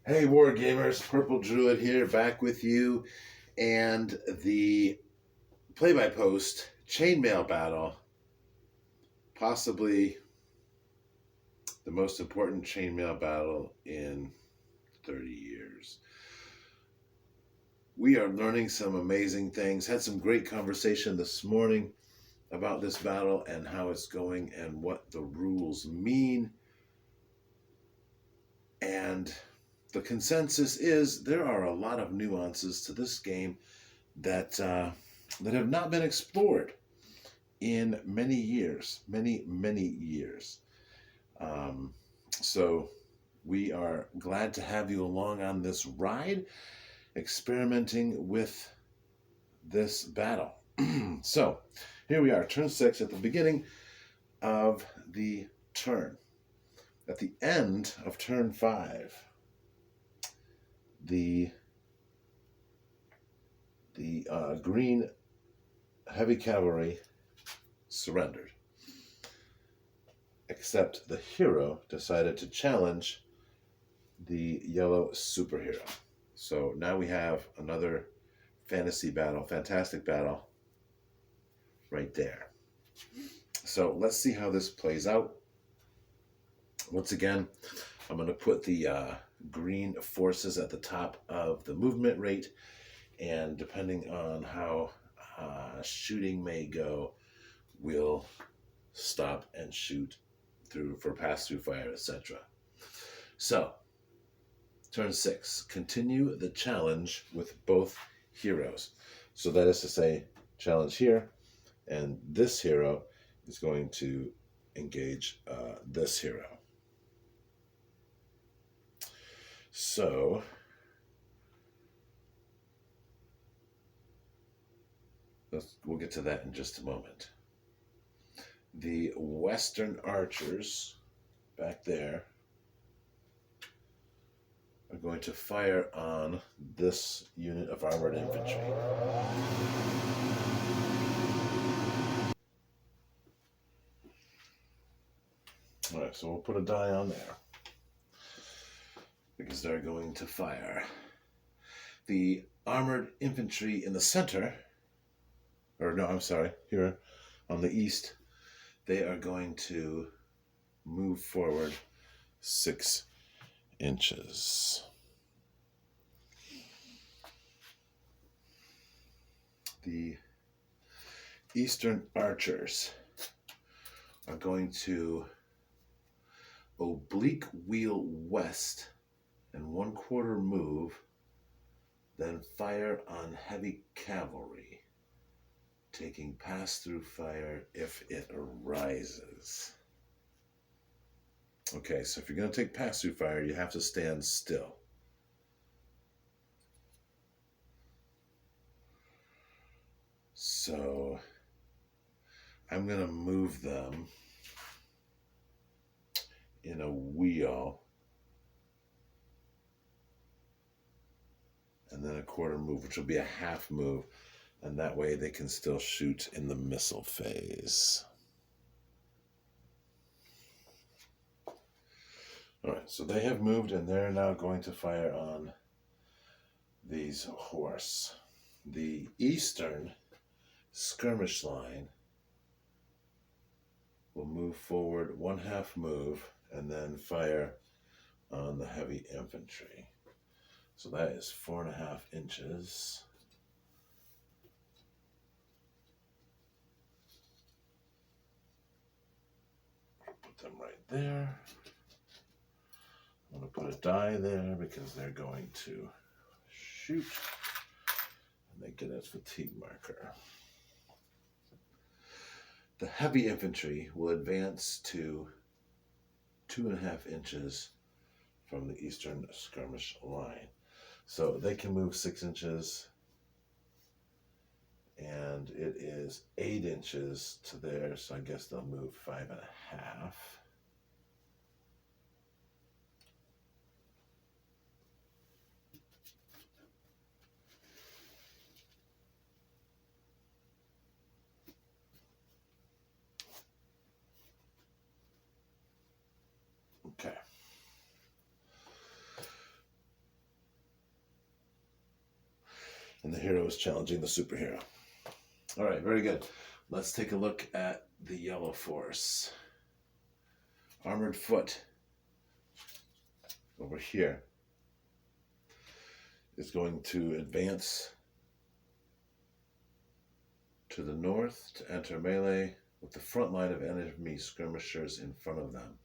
Hey, War Gamers, Purple Druid here, back with you, and the play-by-post chainmail battle, possibly the most important chainmail battle in 30 years. We are learning some amazing things. Had some great conversation this morning about this battle and how it's going and what the rules mean. And the consensus is there are a lot of nuances to this game that have not been explored in many years, many years. So we are glad to have you along on this ride, experimenting with this battle. So here we are, turn 6 at the beginning of the turn. At the end of turn 5, the green heavy cavalry surrendered, except the hero decided to challenge the yellow superhero. So now we have another fantasy battle, fantastic battle right there. So let's see how this plays out. Once again, I'm going to put the green forces at the top of the movement rate, and depending on how shooting may go, we'll stop and shoot through for pass-through fire, etc. So, turn 6, continue the challenge with both heroes. So that is to say, challenge here, and this hero is going to engage this hero. So we'll get to that in just a moment. The Western archers back there are going to fire on this unit of armored infantry. All right, so we'll put a die on there because they're going to fire. The armored infantry in the center, or no, I'm sorry, here on the east, they are going to move forward 6 inches. The eastern archers are going to oblique wheel west and 1/4 move, then fire on heavy cavalry, taking pass-through fire if it arises. Okay, so if you're going to take pass-through fire, you have to stand still. So I'm going to move them in a wheel and then a 1/4 move, which will be a half move, and that way they can still shoot in the missile phase. All right, so they have moved, and they're now going to fire on these horse. The eastern skirmish line will move forward 1/2 move and then fire on the heavy infantry. So that is 4.5 inches. Put them right there. I'm going to put a die there because they're going to shoot, and they get a fatigue marker. The heavy infantry will advance to 2.5 inches from the eastern skirmish line. So they can move 6 inches, and it is 8 inches to there, so I guess they'll move 5.5. Okay. And the hero is challenging the superhero. All right, very good. Let's take a look at the yellow force. Armored foot over here is going to advance to the north to enter melee with the front line of enemy skirmishers in front of them.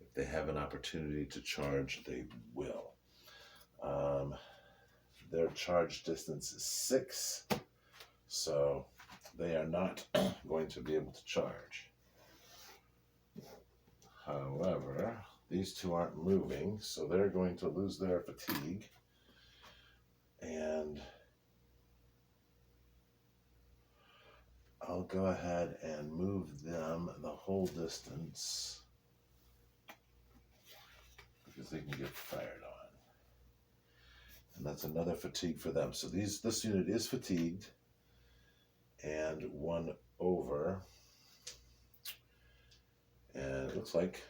If they have an opportunity to charge, they will. Their charge distance is 6, so they are not going to be able to charge. However, these two aren't moving, so they're going to lose their fatigue. And I'll go ahead and move them the whole distance because they can get fired on. And that's another fatigue for them. So this unit is fatigued and 1 over. And it looks like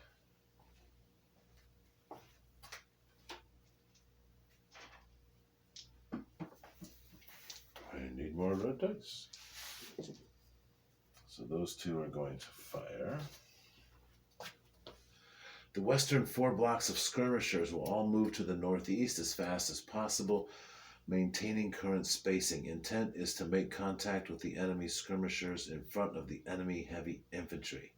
I need more red dice. So those two are going to fire. The western 4 blocks of skirmishers will all move to the northeast as fast as possible, maintaining current spacing. Intent is to make contact with the enemy skirmishers in front of the enemy heavy infantry.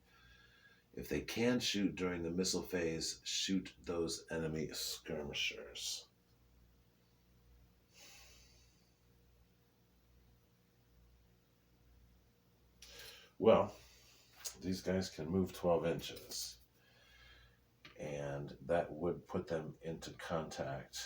If they can shoot during the missile phase, shoot those enemy skirmishers. Well, these guys can move 12 inches. And that would put them into contact.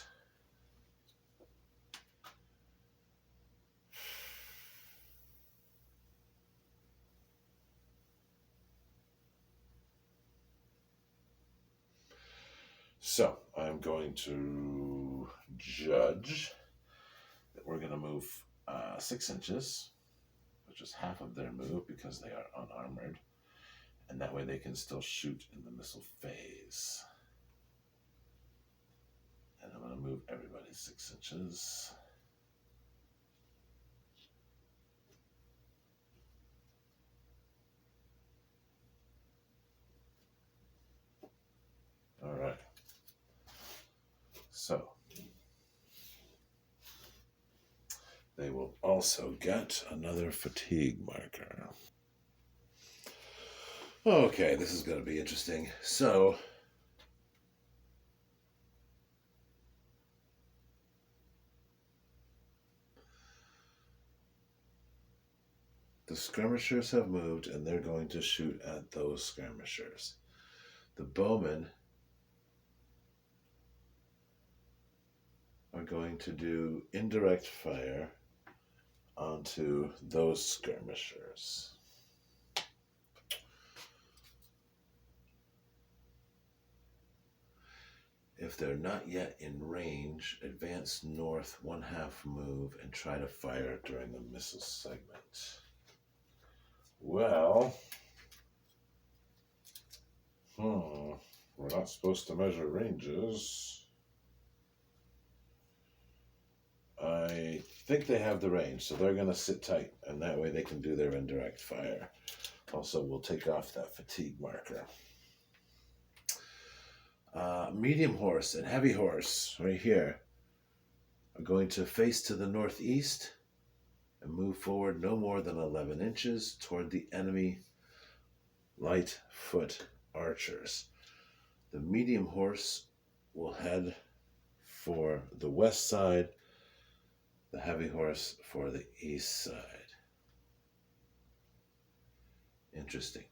So I'm going to judge that we're going to move 6 inches, which is half of their move because they are unarmored. And that way they can still shoot in the missile phase. And I'm going to move everybody 6 inches. All right. So they will also get another fatigue marker. Okay, this is going to be interesting. So the skirmishers have moved and they're going to shoot at those skirmishers. The bowmen are going to do indirect fire onto those skirmishers. If they're not yet in range, advance north 1/2 move and try to fire during the missile segment. Well, we're not supposed to measure ranges. I think they have the range, so they're going to sit tight, and that way they can do their indirect fire. Also, we'll take off that fatigue marker. Medium horse and heavy horse, right here, are going to face to the northeast and move forward no more than 11 inches toward the enemy light foot archers. The medium horse will head for the west side, the heavy horse for the east side. Interesting.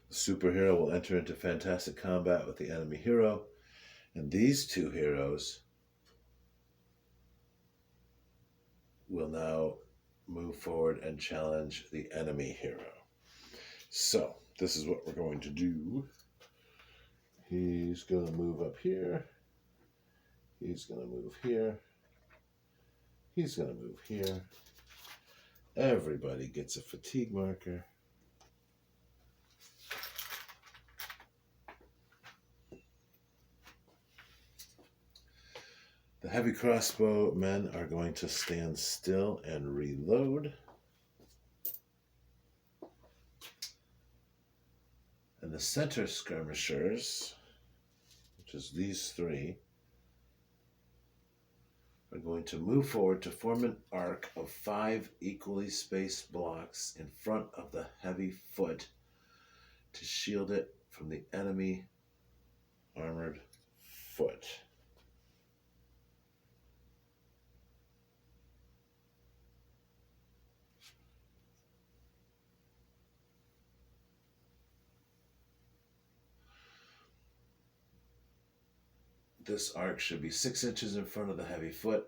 The superhero will enter into fantastic combat with the enemy hero, and these two heroes will now move forward and challenge the enemy hero. So, this is what we're going to do. He's going to move up here. He's going to move here. He's going to move here. Everybody gets a fatigue marker. The The heavy crossbow men are going to stand still and reload. And the center skirmishers, which is these three, are going to move forward to form an arc of 5 equally spaced blocks in front of the heavy foot to shield it from the enemy armored foot. This arc should be 6 inches in front of the heavy foot.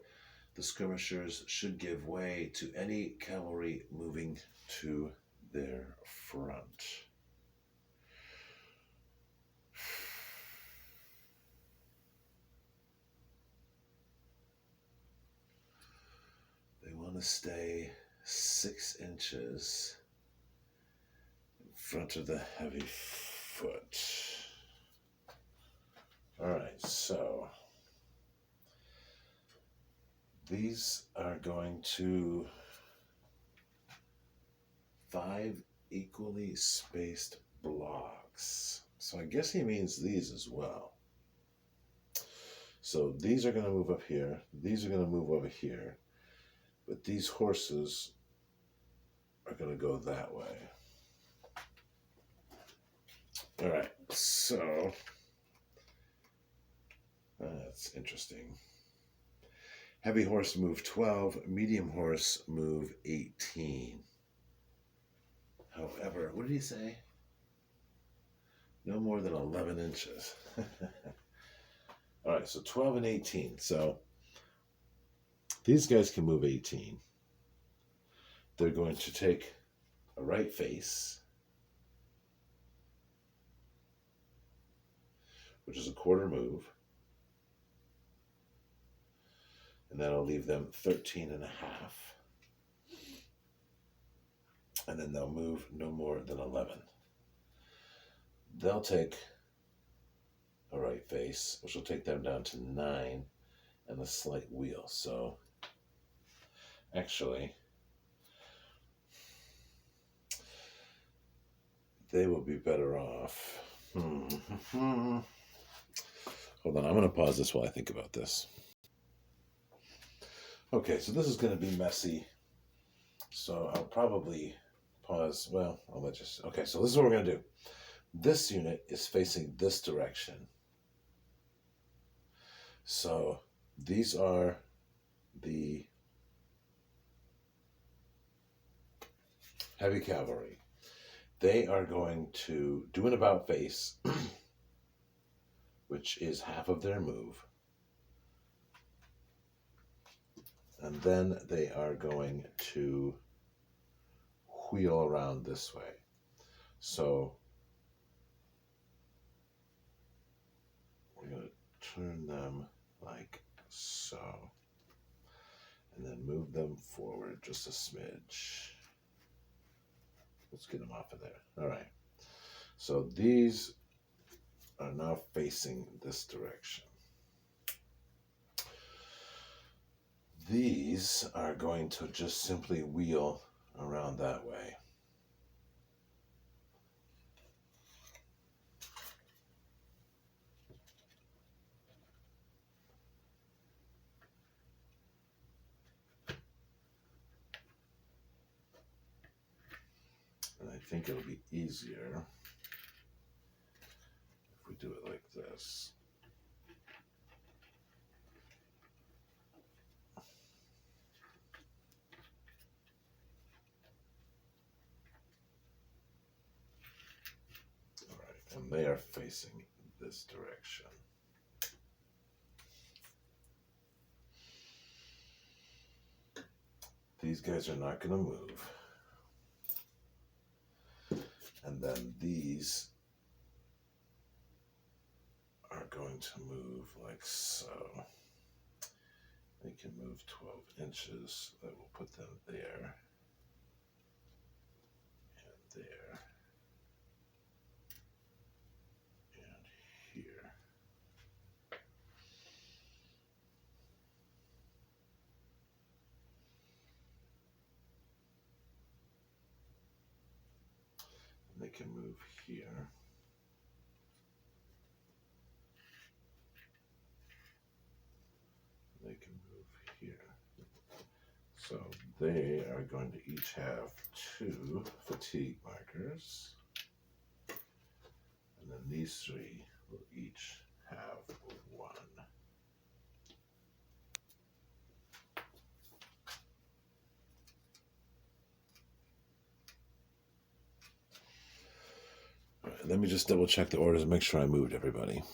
The skirmishers should give way to any cavalry moving to their front. They want to stay 6 inches in front of the heavy foot. All right, so these are going to 5 equally spaced blocks. So I guess he means these as well. So these are going to move up here. These are going to move over here. But these horses are going to go that way. All right, so that's interesting. Heavy horse move 12, medium horse move 18. However, what did he say? No more than 11 inches. All right, so 12 and 18. So these guys can move 18. They're going to take a right face, which is a quarter move. And that'll leave them 13 and a half. And then they'll move no more than 11. They'll take a right face, which will take them down to 9 and a slight wheel. So actually, they will be better off. Hold on, I'm going to pause this while I think about this. Okay, so this is going to be messy. So I'll probably pause. Well, I'll let you. Okay, so this is what we're going to do. This unit is facing this direction. So these are the heavy cavalry. They are going to do an about face, which is half of their move. And then they are going to wheel around this way. So we're going to turn them like so. And then move them forward just a smidge. Let's get them off of there. All right. So these are now facing this direction. These are going to just simply wheel around that way. And I think it'll be easier if we do it like this. All right, and they are facing this direction. These guys are not going to move. And then these are going to move like so. They can move 12 inches. That will put them there. And there. And here. They can move here. They can move here. So they are going to each have 2 fatigue markers. And then these 3 will each have 1. All right, let me just double check the orders and make sure I moved everybody.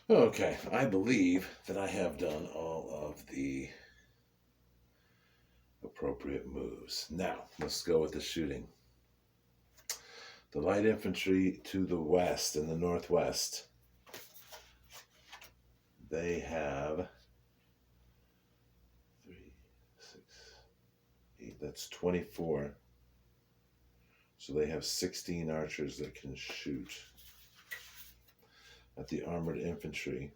Okay, I believe that I have done all of the appropriate moves. Now, let's go with the shooting. The light infantry to the west and the northwest, they have 3, 6, 8, that's 24. So they have 16 archers that can shoot. At the armored infantry,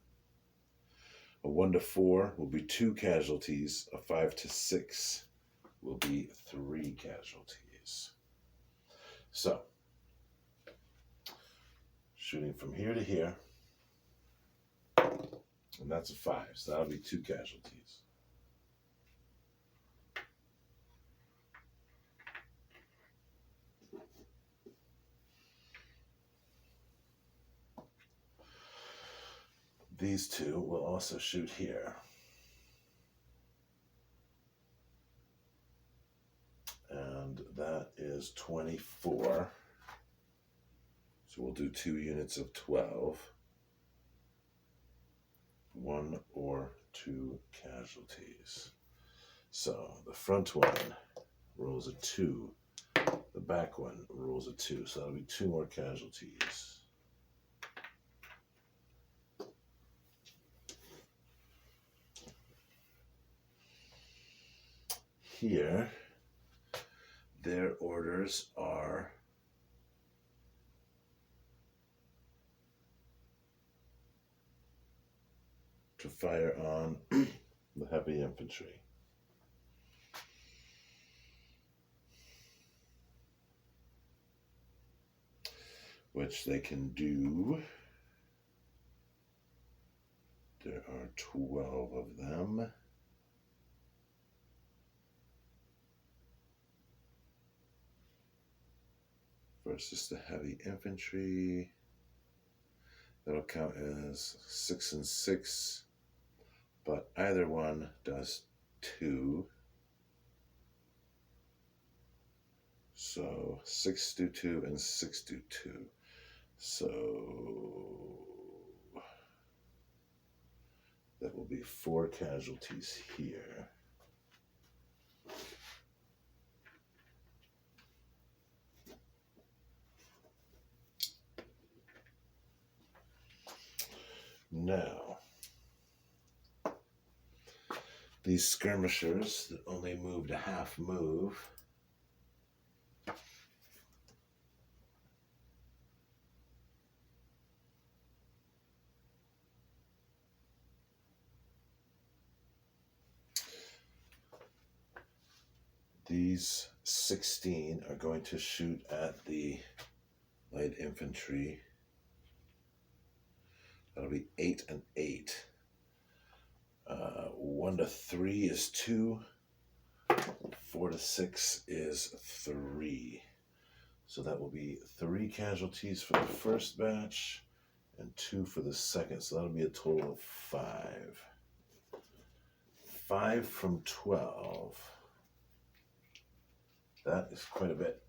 a 1 to 4 will be 2 casualties, a 5 to 6 will be 3 casualties. So, shooting from here to here, and that's a 5, so that'll be 2 casualties. These 2 will also shoot here. And that is 24. So we'll do 2 units of 12. 1 or 2 casualties. So the front one rolls a 2. The back one rolls a 2. So that'll be 2 more casualties. Here, their orders are to fire on the heavy infantry. Which they can do. There are 12 of them. Versus the heavy infantry. That'll count as 6 and 6. But either one does 2. So 6 do 2 and 6 do 2. So that will be 4 casualties here. Now, these skirmishers that only moved a half move, these 16 are going to shoot at the light infantry. That'll be 8 and 8. 1 to 3 is 2. 4 to 6 is 3. So that will be 3 casualties for the first batch and 2 for the second. So that'll be a total of 5. 5 from 12. That is quite a bit.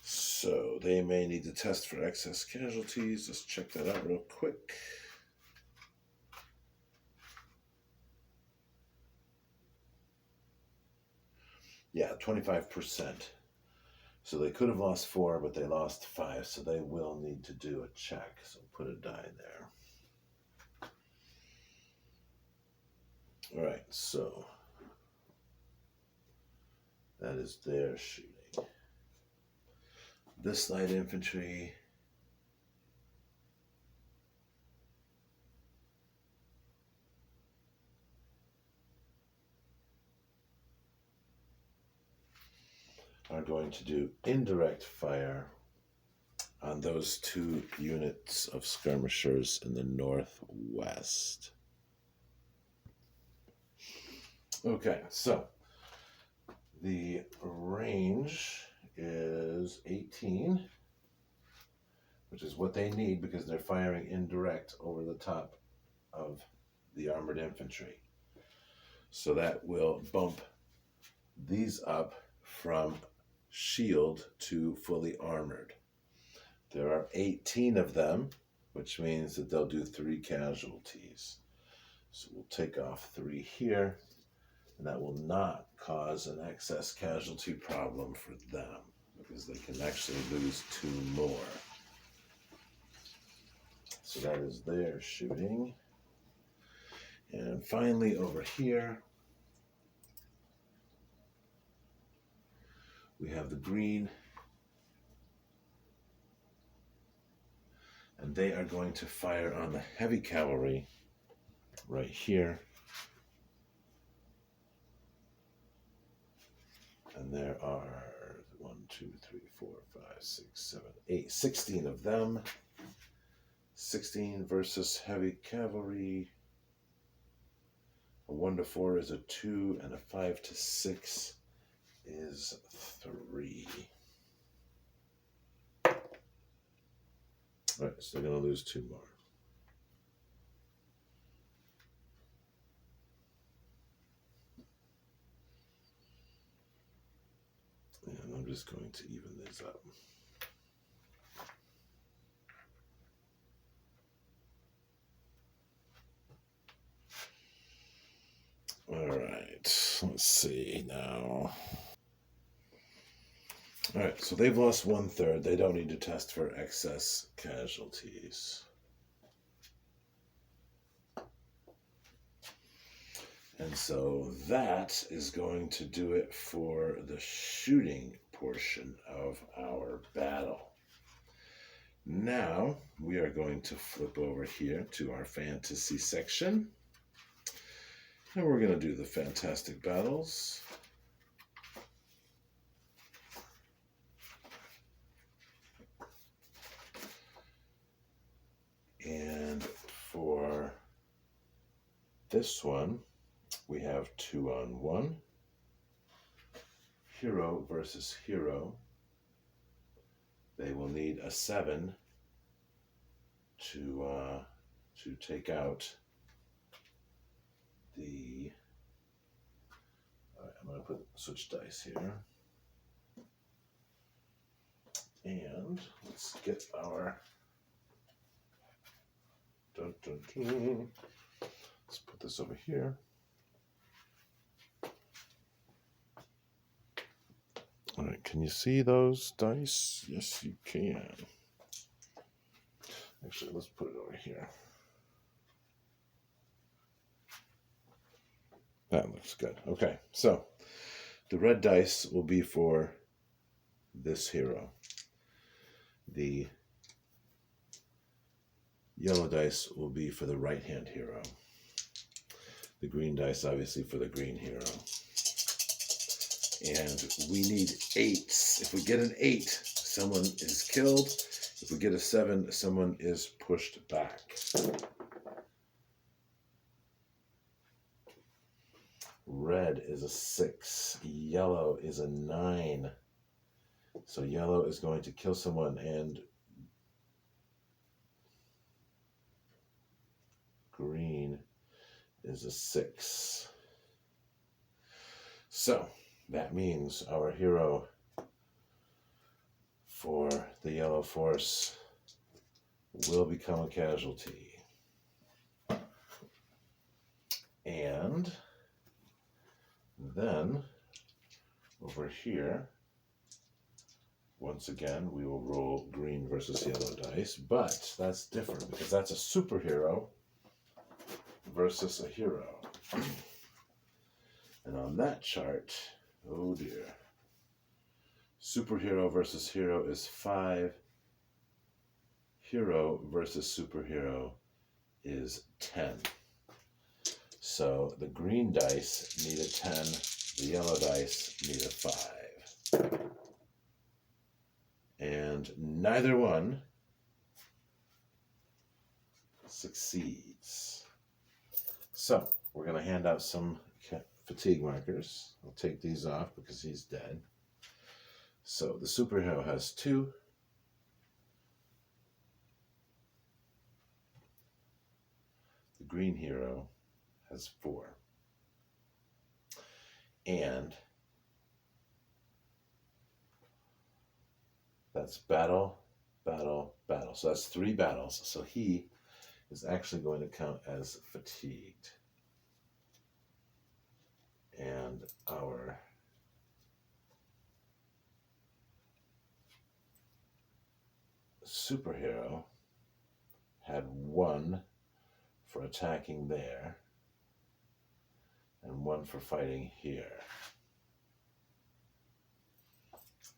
So they may need to test for excess casualties. Let's check that out real quick. Yeah, 25%. So they could have lost 4, but they lost 5. So they will need to do a check. So put a die there. All right, so that is their shooting. This light infantry, are going to do indirect fire on those 2 units of skirmishers in the northwest. Okay, so the range is 18, which is what they need because they're firing indirect over the top of the armored infantry. So that will bump these up from shield to fully armored. There are 18 of them, which means that they'll do 3 casualties. So we'll take off 3 here, and that will not cause an excess casualty problem for them because they can actually lose 2 more. So that is their shooting. And finally over here, we have the green, and they are going to fire on the heavy cavalry right here. And there are 1, 2, 3, 4, 5, 6, 7, 8, 16 of them. 16 versus heavy cavalry. A 1 to 4 is a 2, and a 5 to 6 is 3. All right, so they're going to lose 2 more. And I'm just going to even these up. All right, let's see now. All right, so they've lost 1/3. They don't need to test for excess casualties. And so that is going to do it for the shooting portion of our battle. Now we are going to flip over here to our fantasy section. And we're going to do the fantastic battles. And for this one, we have 2-on-1. Hero versus hero. They will need a 7 to take out the. All right, I'm going to switch dice here, and let's get our. Dun, dun, dun. Let's put this over here. All right, can you see those dice? Yes, you can. Actually, let's put it over here. That looks good. Okay, so the red dice will be for this hero. The yellow dice will be for the right-hand hero. The green dice, obviously, for the green hero. And we need 8s. If we get an 8, someone is killed. If we get a 7, someone is pushed back. Red is a 6. Yellow is a 9. So yellow is going to kill someone, and green is a 6. So that means our hero for the yellow force will become a casualty. And then over here, once again, we will roll green versus yellow dice, but that's different because that's a superhero versus a hero. And on that chart, oh dear, superhero versus hero is 5. Hero versus superhero is 10. So the green dice need a 10, the yellow dice need a 5. And neither one succeeds. So we're going to hand out some fatigue markers. I'll take these off because he's dead. So the superhero has 2. The green hero has 4. And that's battle, battle, battle. So that's 3 battles. So he is actually going to count as fatigued. And our superhero had 1 for attacking there and 1 for fighting here.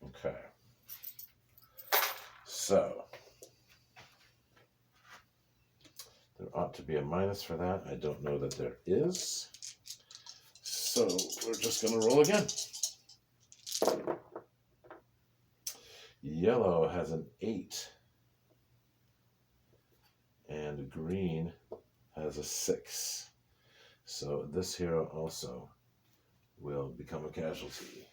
Okay. So there ought to be a minus for that. I don't know that there is. So we're just going to roll again. Yellow has an 8. And green has a 6. So this hero also will become a casualty.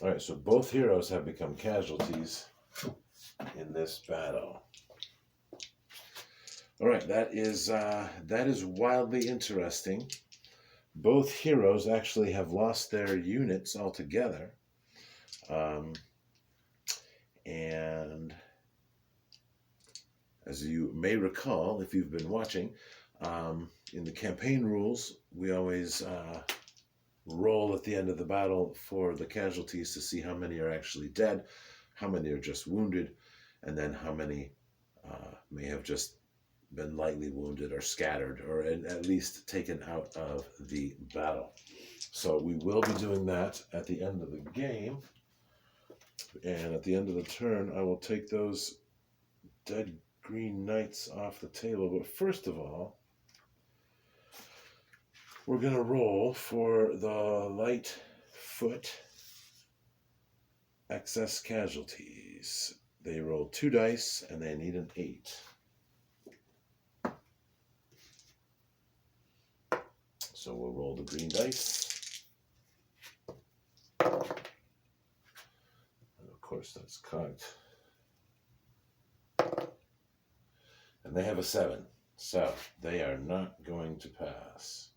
All right, so both heroes have become casualties in this battle. All right, that is wildly interesting. Both heroes actually have lost their units altogether. And as you may recall, if you've been watching, in the campaign rules, we always roll at the end of the battle for the casualties to see how many are actually dead, how many are just wounded, and then how many may have just been lightly wounded or scattered or at least taken out of the battle. So we will be doing that at the end of the game. And at the end of the turn, I will take those dead green knights off the table. But first of all, we're going to roll for the light foot excess casualties. They roll 2 dice and they need an 8. So we'll roll the green dice. And of course that's cocked. And they have a 7. So they are not going to pass.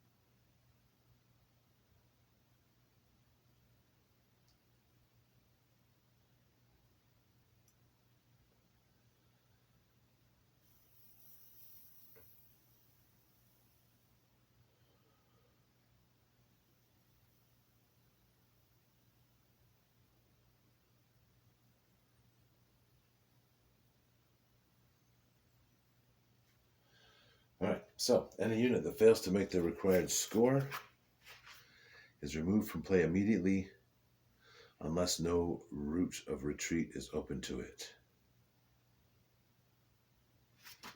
All right, so any unit that fails to make the required score is removed from play immediately unless no route of retreat is open to it.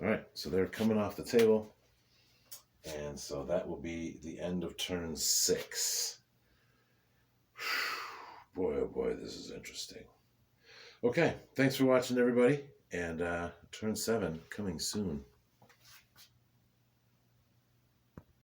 All right, so they're coming off the table, and so that will be the end of turn 6. Boy, oh boy, this is interesting. Okay, thanks for watching, everybody, and turn 7 coming soon.